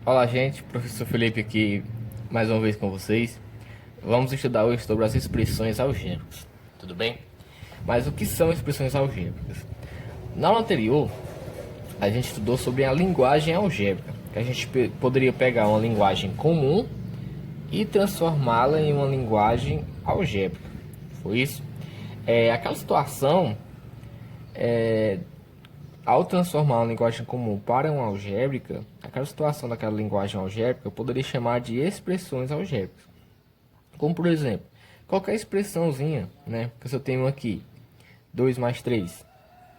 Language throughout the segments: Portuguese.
Olá, gente. Professor Felipe aqui mais uma vez com vocês. Vamos estudar hoje sobre as expressões algébricas, tudo bem? Mas o que são expressões algébricas? Na aula anterior, a gente estudou sobre a linguagem algébrica, que a gente poderia pegar uma linguagem comum e transformá-la em uma linguagem algébrica. Foi isso? Aquela situação, ao transformar uma linguagem comum para uma algébrica, aquela situação daquela linguagem algébrica eu poderia chamar de expressões algébricas. Como por exemplo, qualquer expressãozinha, né? Que se eu tenho aqui 2 mais 3,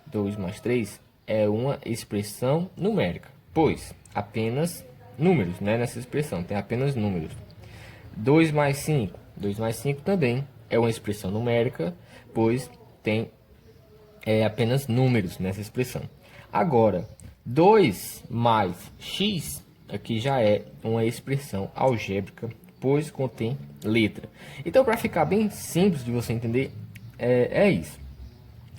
2 mais 3 é uma expressão numérica, pois apenas números, né? Nessa expressão tem apenas números. 2 mais 5, 2 mais 5 também é uma expressão numérica, pois tem apenas números nessa expressão. Agora, 2 mais x aqui já é uma expressão algébrica, pois contém letra. Então, para ficar bem simples de você entender, é isso.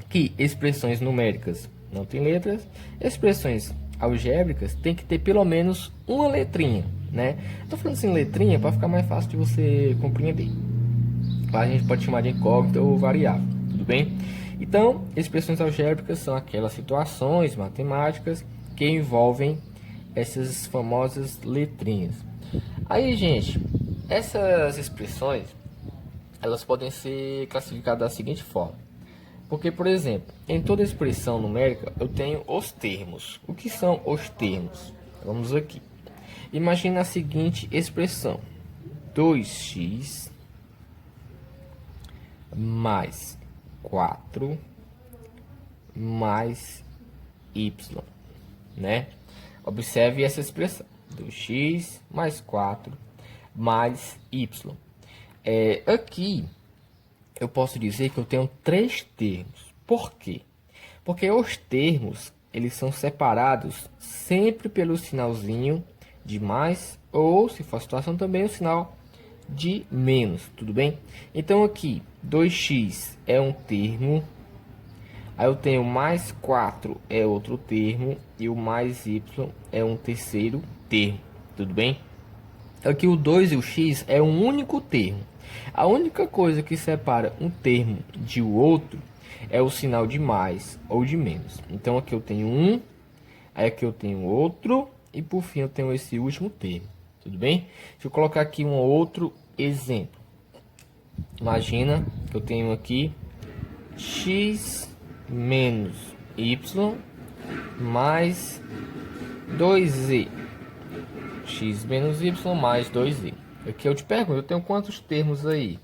Que expressões numéricas não têm letras, expressões algébricas tem que ter pelo menos uma letrinha, né? Estou falando assim letrinha para ficar mais fácil de você compreender. A gente pode chamar de incógnita ou variável, tudo bem? Então, expressões algébricas são aquelas situações matemáticas que envolvem essas famosas letrinhas. Aí, gente, essas expressões, elas podem ser classificadas da seguinte forma. Porque, por exemplo, em toda expressão numérica eu tenho os termos. O que são os termos? Vamos aqui. Imagina a seguinte expressão: 2x mais 4 mais y, né? Observe essa expressão: 2x mais 4 mais y. Aqui eu posso dizer que eu tenho três termos. Por quê? Porque os termos, eles são separados sempre pelo sinalzinho de mais, ou, se for a situação, também o sinal de menos, tudo bem? Então aqui, 2x é um termo, aí eu tenho mais 4 é outro termo, e o mais y é um terceiro termo, tudo bem? Aqui o 2 e o x é um único termo. A única coisa que separa um termo de o outro é o sinal de mais ou de menos. Então aqui eu tenho um, aí aqui eu tenho outro, e por fim eu tenho esse último termo. Tudo bem? Deixa eu colocar aqui um outro exemplo. Imagina que eu tenho aqui x menos y mais 2z. X menos y mais 2z. Aqui eu te pergunto, eu tenho quantos termos aí?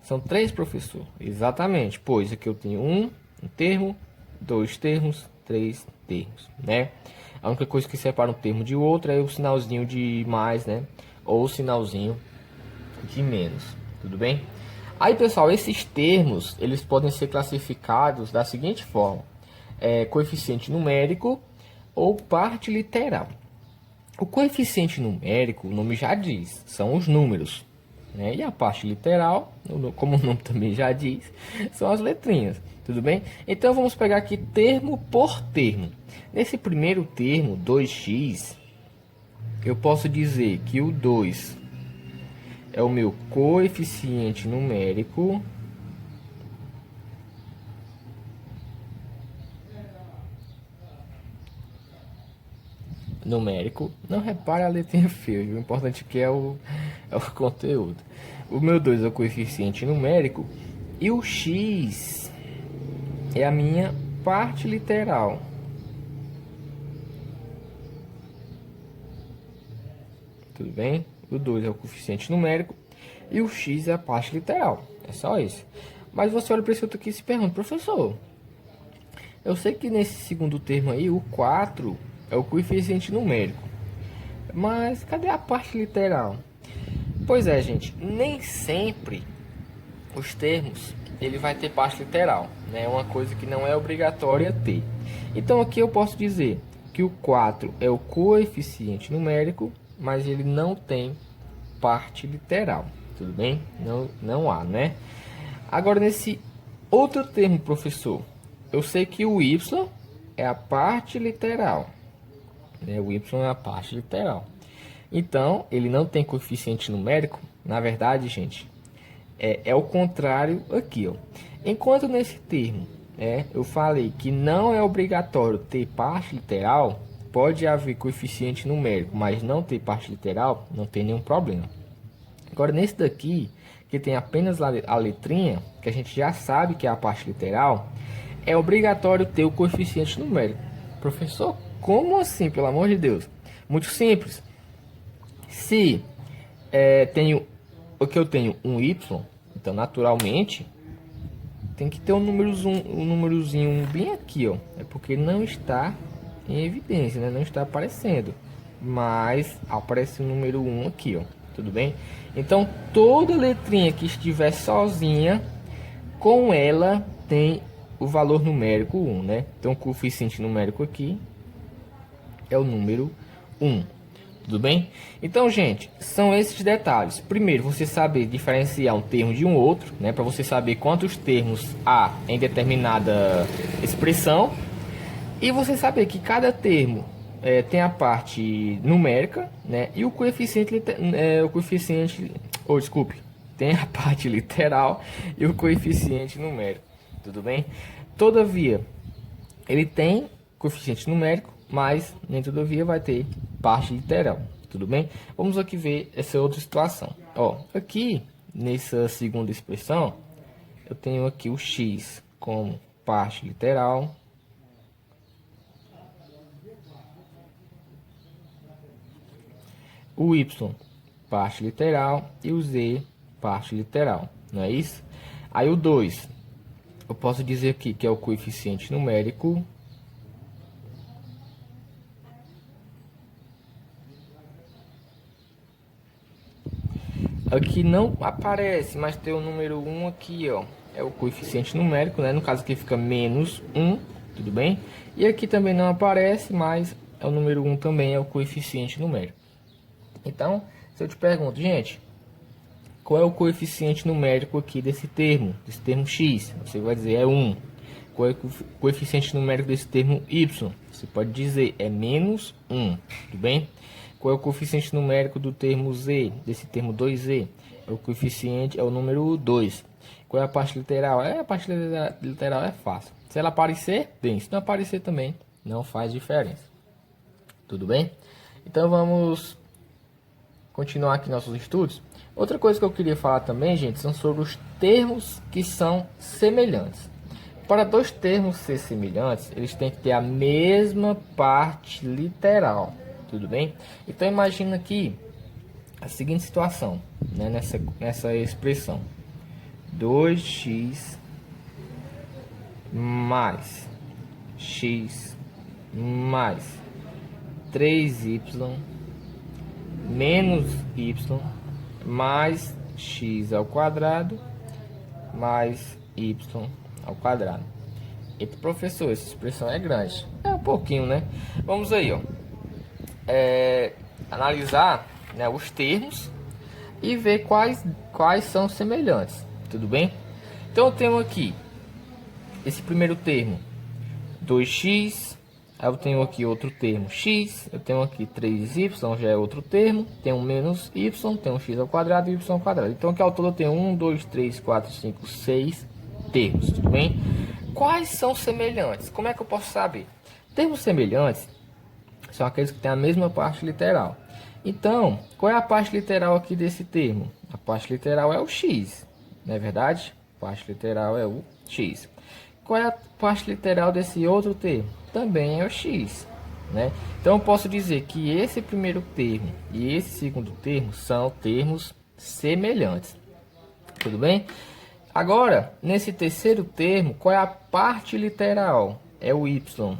São três, professor? Exatamente, pois aqui eu tenho um termo, dois termos, três termos, né? A única coisa que separa um termo de outro é o sinalzinho de mais, né? Ou o sinalzinho de menos, tudo bem? Aí, pessoal, esses termos, eles podem ser classificados da seguinte forma: coeficiente numérico ou parte literal. O coeficiente numérico, o nome já diz, são os números, né? E a parte literal, como o nome também já diz, são as letrinhas, tudo bem? Então vamos pegar aqui termo por termo. Nesse primeiro termo, 2x, eu posso dizer que o 2 é o meu coeficiente numérico. Não repare a letrinha feia, o importante aqui é o conteúdo. O meu 2 é o coeficiente numérico e o x é a minha parte literal. Tudo bem? O 2 é o coeficiente numérico e o x é a parte literal. É só isso. Mas você olha para esse outro aqui e se pergunta: professor, eu sei que nesse segundo termo aí, o 4 é o coeficiente numérico, mas cadê a parte literal? Pois é, gente, nem sempre os termos ele vai ter parte literal, né? É uma coisa que não é obrigatória ter. Então aqui eu posso dizer que o 4 é o coeficiente numérico, mas ele não tem parte literal, tudo bem? Não há, né? Agora nesse outro termo, professor, eu sei que o y é a parte literal, né? O y é a parte literal. Então, ele não tem coeficiente numérico. Na verdade, gente, é o contrário aqui, ó. Enquanto nesse termo, eu falei que não é obrigatório ter parte literal, pode haver coeficiente numérico, mas não ter parte literal, não tem nenhum problema. Agora, nesse daqui, que tem apenas a letrinha, que a gente já sabe que é a parte literal, é obrigatório ter o coeficiente numérico. Professor, como assim, pelo amor de Deus? Muito simples. Se eu tenho um y, então naturalmente tem que ter um númerozinho bem aqui, ó. É porque não está em evidência, né? Não está aparecendo, mas aparece o número 1 aqui, ó. Tudo bem? Então toda letrinha que estiver sozinha, com ela tem o valor numérico 1, né? Então o coeficiente numérico aqui é o número 1. Tudo bem? Então, gente, são esses detalhes. Primeiro, você saber diferenciar um termo de um outro, né? Para você saber quantos termos há em determinada expressão. E você saber que cada termo tem a parte numérica, né? E o coeficiente, tem a parte literal e o coeficiente numérico. Tudo bem? Todavia, ele tem coeficiente numérico, mas nem todavia vai ter parte literal. Tudo bem? Vamos aqui ver essa outra situação. Ó, aqui nessa segunda expressão, eu tenho aqui o x como parte literal, o y parte literal e o z parte literal, não é isso? Aí o 2, eu posso dizer aqui que é o coeficiente numérico. Aqui não aparece, mas tem o número 1 aqui, ó. É o coeficiente numérico, né? No caso aqui fica menos 1, tudo bem? E aqui também não aparece, mas é o número 1 também, é o coeficiente numérico. Então, se eu te pergunto, gente, qual é o coeficiente numérico aqui desse termo x? Você vai dizer é 1. Qual é o coeficiente numérico desse termo y? Você pode dizer é menos 1, tudo bem? Qual é o coeficiente numérico do termo z, desse termo 2z? É o coeficiente, é o número 2. Qual é a parte literal? A parte literal é fácil. Se ela aparecer, bem. Se não aparecer também, não faz diferença. Tudo bem? Então vamos continuar aqui nossos estudos. Outra coisa que eu queria falar também, gente, são sobre os termos que são semelhantes. Para dois termos ser semelhantes, eles têm que ter a mesma parte literal. Tudo bem? Então imagina aqui a seguinte situação, né? Nessa expressão: 2x mais x mais 3y menos y mais x ao quadrado mais y ao quadrado. Eita, professor, essa expressão é grande. É um pouquinho, né? Vamos aí, ó. Analisar, né, os termos e ver quais são semelhantes. Tudo bem? Então eu tenho aqui esse primeiro termo 2x, aí eu tenho aqui outro termo x, eu tenho aqui 3y, já é outro termo, tem um menos y, tem um x ao quadrado e y ao quadrado. Então aqui ao todo eu tenho 1, 2, 3, 4, 5, 6 termos. Tudo bem? Quais são semelhantes? Como é que eu posso saber? Termos semelhantes são aqueles que têm a mesma parte literal. Então, qual é a parte literal aqui desse termo? A parte literal é o x, não é verdade? A parte literal é o x. Qual é a parte literal desse outro termo? Também é o x, né? Então, eu posso dizer que esse primeiro termo e esse segundo termo são termos semelhantes. Tudo bem? Agora, nesse terceiro termo, qual é a parte literal? É o y.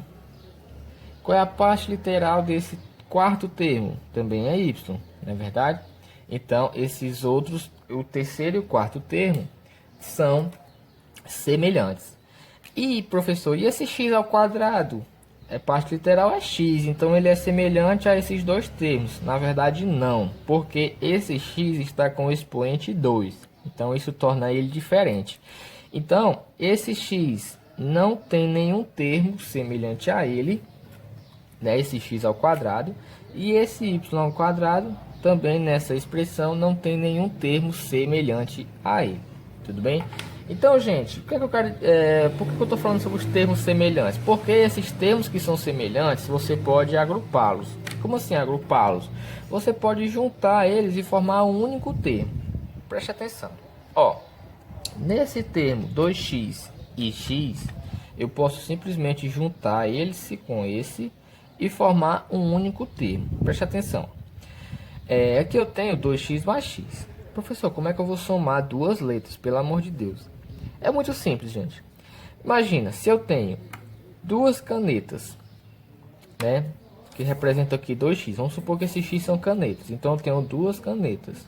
Qual é a parte literal desse quarto termo? Também é y, não é verdade? Então, esses outros, o terceiro e o quarto termo, são semelhantes. E, professor, e esse x ao quadrado? A parte literal é x, então ele é semelhante a esses dois termos. Na verdade, não, porque esse x está com o expoente 2. Então, isso torna ele diferente. Então, esse x não tem nenhum termo semelhante a ele, né, esse x ao quadrado, E esse y ao quadrado, também nessa expressão, não tem nenhum termo semelhante a ele. Tudo bem? Então, gente, o que é que eu quero, por que eu estou falando sobre os termos semelhantes? Porque esses termos que são semelhantes, você pode agrupá-los. Como assim agrupá-los? Você pode juntar eles e formar um único termo. Preste atenção. Ó, nesse termo 2x e x, eu posso simplesmente juntar eles com esse e formar um único termo. Preste atenção. Aqui eu tenho 2x mais x. Professor, como é que eu vou somar duas letras? Pelo amor de Deus. É muito simples, gente. Imagina, se eu tenho duas canetas, né? Que representam aqui 2x. Vamos supor que esses x são canetas. Então eu tenho duas canetas.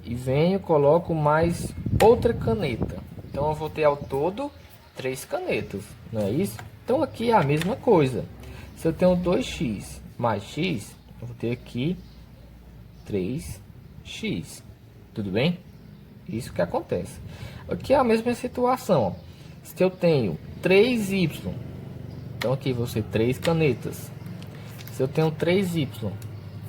E venho, coloco mais outra caneta. Então eu vou ter ao todo 3 canetas. Não é isso? Então aqui é a mesma coisa. Se eu tenho 2x mais x, eu vou ter aqui 3x. Tudo bem? Isso que acontece. Aqui é a mesma situação. Se eu tenho 3y, então aqui vão ser 3 canetas. Se eu tenho 3y,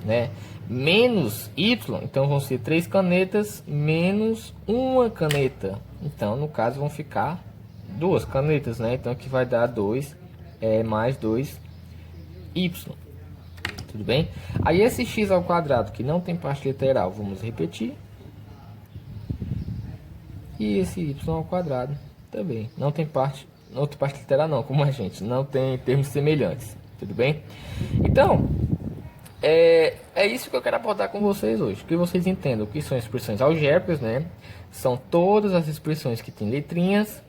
né, menos y, então vão ser 3 canetas menos uma caneta. Então, no caso, vão ficar 2 canetas, né? Então aqui vai dar 2 mais 2y. Tudo bem? Aí esse x ao quadrado que não tem parte literal, vamos repetir. E esse y ao quadrado também não tem parte literal não, como a gente não tem termos semelhantes. Tudo bem? Então, é isso que eu quero abordar com vocês hoje. Que vocês entendam o que são expressões algébricas, né? São todas as expressões que têm letrinhas.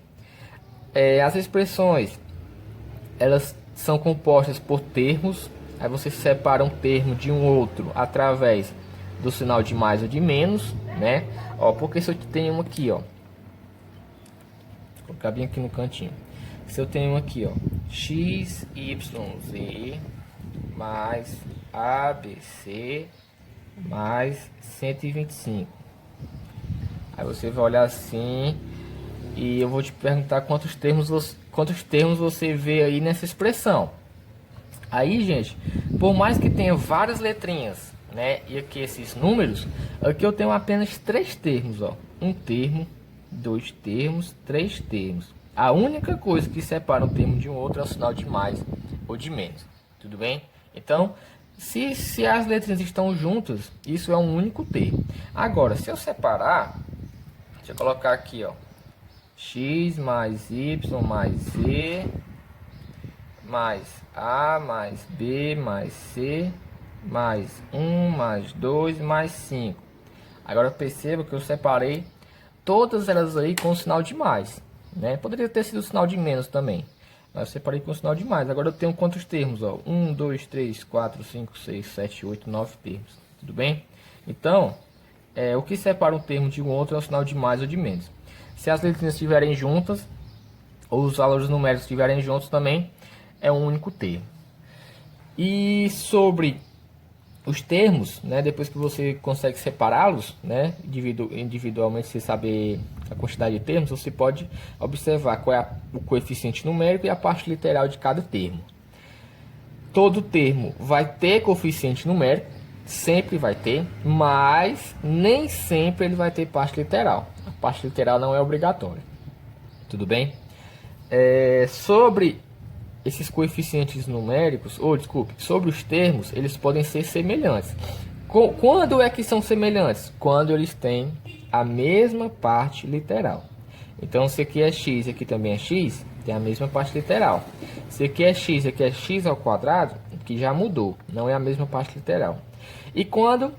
As expressões, elas são compostas por termos. Aí você separa um termo de um outro através do sinal de mais ou de menos, né? Ó, porque se eu tenho um aqui, ó, vou colocar bem aqui no cantinho. Se eu tenho aqui, ó, x, y, z mais ABC mais 125. Aí você vai olhar assim e eu vou te perguntar quantos termos você vê aí nessa expressão. Aí, gente, por mais que tenha várias letrinhas, né, e aqui esses números, aqui eu tenho apenas 3 termos, ó. Um termo, 2 termos, 3 termos. A única coisa que separa um termo de um outro é o sinal de mais ou de menos. Tudo bem? Então, se as letrinhas estão juntas, isso é um único termo. Agora, se eu separar, deixa eu colocar aqui, ó, x mais y mais z mais a mais b mais c mais 1 mais 2 mais 5. Agora perceba que eu separei todas elas aí com o sinal de mais, né? Poderia ter sido o sinal de menos também, mas eu separei com o sinal de mais. Agora eu tenho quantos termos? Ó? 1, 2, 3, 4, 5, 6, 7, 8, 9 termos. Tudo bem? Então, o que separa um termo de um outro é o sinal de mais ou de menos. Se as letrinhas estiverem juntas, ou os valores numéricos estiverem juntos também, é um único termo. E sobre os termos, né, depois que você consegue separá-los, né, individualmente, você saber a quantidade de termos, você pode observar qual é o coeficiente numérico e a parte literal de cada termo. Todo termo vai ter coeficiente numérico, sempre vai ter, mas nem sempre ele vai ter parte literal. A parte literal não é obrigatória. Tudo bem? Sobre esses coeficientes numéricos, ou desculpe, sobre os termos, eles podem ser semelhantes. Quando é que são semelhantes? Quando eles têm a mesma parte literal. Então, se aqui é x e aqui também é x, tem a mesma parte literal. Se aqui é x e aqui é x ao quadrado, que já mudou, não é a mesma parte literal. E quando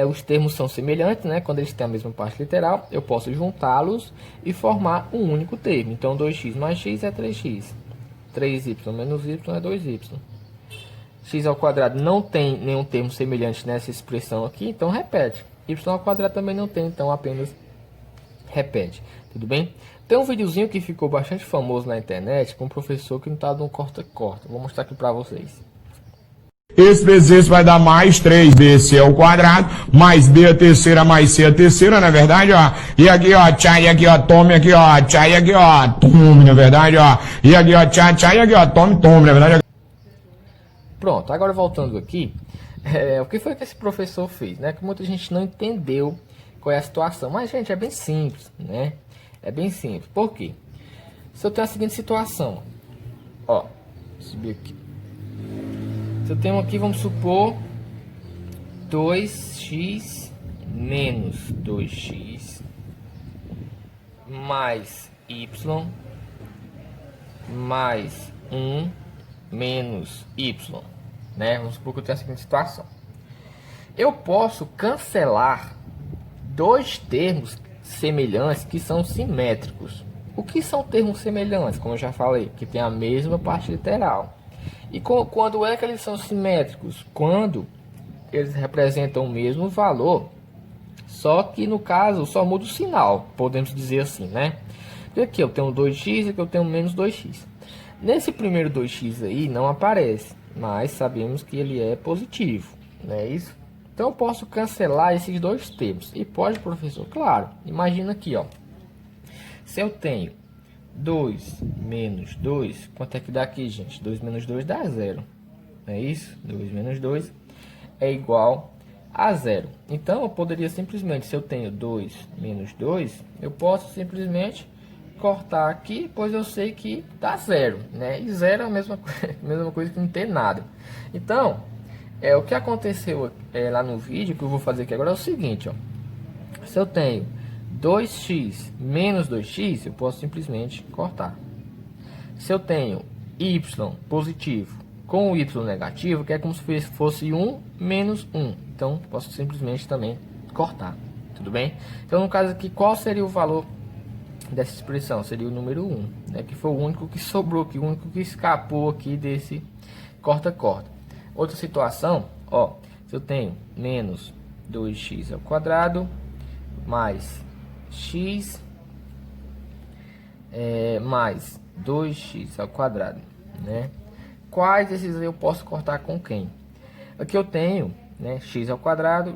os termos são semelhantes, né? Quando eles têm a mesma parte literal, eu posso juntá-los e formar um único termo. Então, 2x mais x é 3x. 3y menos y é 2y. X ao quadrado não tem nenhum termo semelhante nessa expressão aqui, então repete. Y ao quadrado também não tem, então apenas repete. Tudo bem? Tem um videozinho que ficou bastante famoso na internet com um professor que não está dando corta-corta. Vou mostrar aqui para vocês. Esse vezes esse vai dar mais 3bc ao quadrado, mais b a terceira, mais c a terceira, na é verdade, ó. E aqui, ó, tchá, e aqui, ó, tome, aqui, ó, tchá, e aqui, ó, tome, na é verdade, ó. E aqui, ó, tchá, tchá, e aqui, ó, tome, tome, na é verdade. Pronto, agora voltando aqui, O que foi que esse professor fez, né? Que muita gente não entendeu qual é a situação. Mas, gente, é bem simples, né? É bem simples. Por quê? Se eu tenho a seguinte situação, ó, subir aqui. Se eu tenho aqui, vamos supor, 2x menos 2x mais y mais 1 menos y, né? Vamos supor que eu tenho a seguinte situação. Eu posso cancelar dois termos semelhantes que são simétricos. O que são termos semelhantes? Como eu já falei, que tem a mesma parte literal. E quando é que eles são simétricos? Quando eles representam o mesmo valor, só que no caso só muda o sinal, podemos dizer assim, né? Porque aqui eu tenho 2x e aqui eu tenho menos 2x. Nesse primeiro 2x aí não aparece, mas sabemos que ele é positivo, não é isso? Então eu posso cancelar esses dois termos. E pode, professor? Claro. Imagina aqui, ó. Se eu tenho 2 menos 2, quanto é que dá aqui, gente? 2 menos 2 dá 0. Não é isso? 2 menos 2 é igual a 0. Então eu poderia simplesmente, se eu tenho 2 menos 2, eu posso simplesmente cortar aqui, pois eu sei que dá 0, né? E 0 é a mesma coisa que não ter nada. Então, o que aconteceu lá no vídeo, que eu vou fazer aqui agora, é o seguinte, ó. Se eu tenho 2x menos 2x, eu posso simplesmente cortar. Se eu tenho y positivo com o y negativo, que é como se fosse 1 menos 1. Então, posso simplesmente também cortar. Tudo bem? Então, no caso aqui, qual seria o valor dessa expressão? Seria o número 1, né? Que foi o único que sobrou aqui, o único que escapou aqui desse corta-corta. Outra situação, ó, se eu tenho menos 2x ao quadrado mais x mais 2x ao quadrado, né? Quais desses eu posso cortar com quem? Aqui eu tenho, né, x ao quadrado,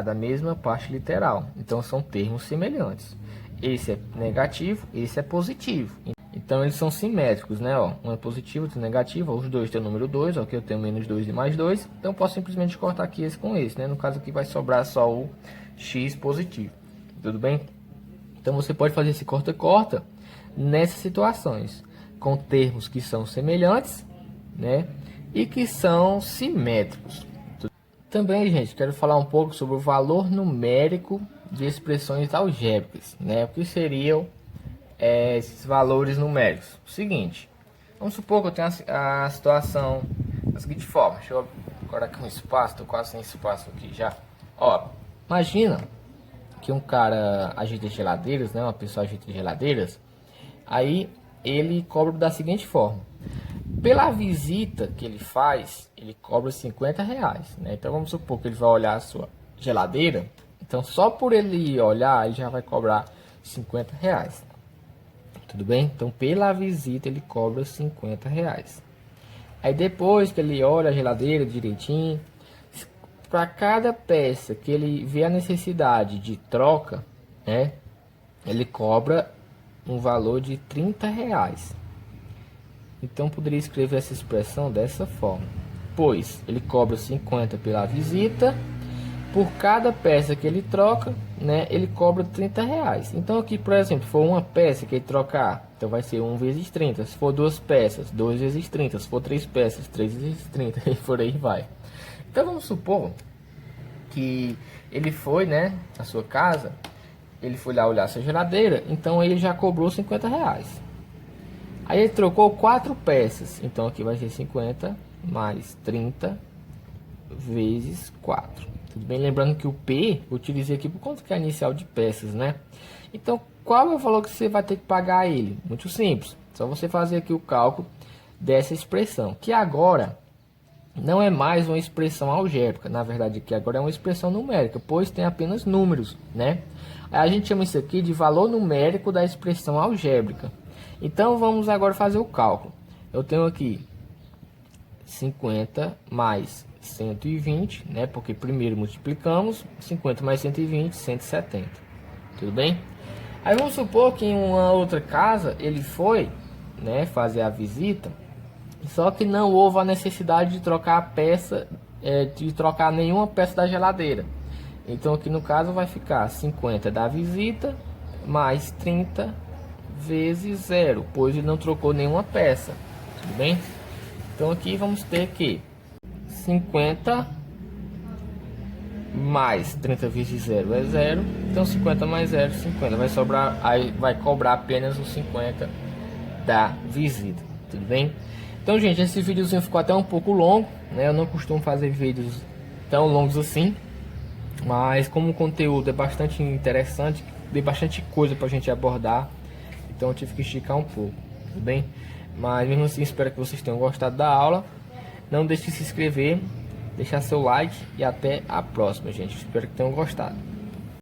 a mesma parte literal. Então são termos semelhantes. Esse é negativo, esse é positivo. Então eles são simétricos, né? Ó, um é positivo, outro é negativo. Os dois têm o número 2, aqui eu tenho menos 2 e mais 2. Então eu posso simplesmente cortar aqui esse com esse, né? No caso aqui vai sobrar só o x positivo. Tudo bem? Então você pode fazer esse corta-corta nessas situações, com termos que são semelhantes, né? E que são simétricos. Também, gente, quero falar um pouco sobre o valor numérico de expressões algébricas, né? O que seriam esses valores numéricos? O seguinte, vamos supor que eu tenho a situação da seguinte forma. Deixa eu agora aqui um espaço, estou quase sem espaço aqui já. Ó, imagina que um cara ajeita geladeiras, né? Uma pessoa ajeita geladeiras, aí ele cobra da seguinte forma: pela visita que ele faz, ele cobra R$50, né? Então vamos supor que ele vai olhar a sua geladeira. Então só por ele olhar, ele já vai cobrar R$50. Tudo bem? Então pela visita ele cobra R$50. Aí depois que ele olha a geladeira direitinho, para cada peça que ele vê a necessidade de troca, né? Ele cobra um valor de R$30. Então poderia escrever essa expressão dessa forma: pois ele cobra 50 pela visita, por cada peça que ele troca, né, ele cobra R$30. Então aqui, por exemplo, se for uma peça que ele trocar, então vai ser 1 vezes 30. Se for duas peças, 2 vezes 30. Se for três peças, 3 vezes 30. E por aí vai. Então vamos supor que ele foi, né, na sua casa, ele foi lá olhar a sua geladeira, então ele já cobrou R$50. Aí ele trocou 4 peças, então aqui vai ser 50 mais 30 vezes 4. Tudo bem? Lembrando que o P eu utilizei aqui por conta que é inicial de peças, né? Então, qual é o valor que você vai ter que pagar a ele? Muito simples. Só você fazer aqui o cálculo dessa expressão, que agora não é mais uma expressão algébrica. Na verdade, aqui agora é uma expressão numérica, pois tem apenas números, né? Aí a gente chama isso aqui de valor numérico da expressão algébrica. Então, vamos agora fazer o cálculo. Eu tenho aqui 50 mais 120, né? Porque primeiro multiplicamos 50 mais 120, 170. Tudo bem? Aí vamos supor que em uma outra casa ele foi, né, fazer a visita, só que não houve a necessidade de trocar a peça de trocar nenhuma peça da geladeira. Então aqui no caso vai ficar 50 da visita mais 30 vezes 0, pois ele não trocou nenhuma peça, tudo bem? Então aqui vamos ter que 50 mais 30 vezes 0 é 0, então 50 mais 0, 50, vai sobrar, aí vai cobrar apenas os 50 da visita, tudo bem? Então gente, esse videozinho ficou até um pouco longo, né? Eu não costumo fazer vídeos tão longos assim, mas como o conteúdo é bastante interessante, tem bastante coisa pra gente abordar, então eu tive que esticar um pouco, tudo bem? Mas mesmo assim, espero que vocês tenham gostado da aula. Não deixe de se inscrever, deixar seu like e até a próxima, gente. Espero que tenham gostado.